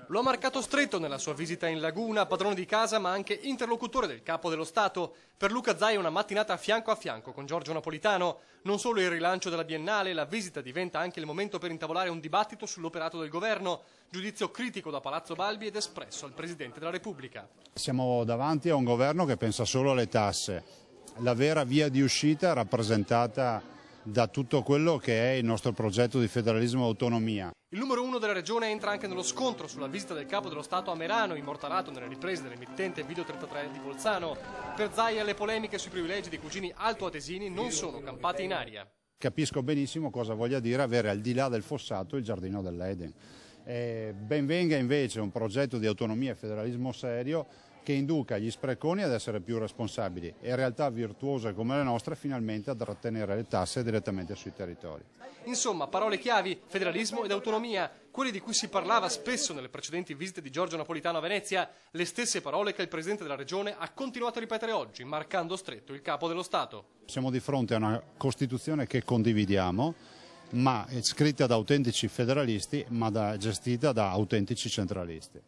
Lo ha marcato stretto nella sua visita in Laguna, padrone di casa ma anche interlocutore del Capo dello Stato. Per Luca Zaia è una mattinata fianco a fianco con Giorgio Napolitano. Non solo il rilancio della Biennale, la visita diventa anche il momento per intavolare un dibattito sull'operato del governo. Giudizio critico da Palazzo Balbi ed espresso al Presidente della Repubblica. Siamo davanti a un governo che pensa solo alle tasse. La vera via di uscita è rappresentata da tutto quello che è il nostro progetto di federalismo e autonomia. Il numero uno della regione entra anche nello scontro sulla visita del Capo dello Stato a Merano, immortalato nelle riprese dell'emittente Video 33 di Bolzano. Per Zaia le polemiche sui privilegi dei cugini altoatesini non sono campate in aria. Capisco benissimo cosa voglia dire avere al di là del fossato il giardino dell'Eden. Ben venga invece un progetto di autonomia e federalismo serio che induca gli spreconi ad essere più responsabili e realtà virtuose come le nostre finalmente a trattenere le tasse direttamente sui territori. Insomma, parole chiavi, federalismo ed autonomia, quelle di cui si parlava spesso nelle precedenti visite di Giorgio Napolitano a Venezia, le stesse parole che il Presidente della Regione ha continuato a ripetere oggi, marcando stretto il Capo dello Stato. Siamo di fronte a una Costituzione che condividiamo, ma è scritta da autentici federalisti, ma gestita da autentici centralisti.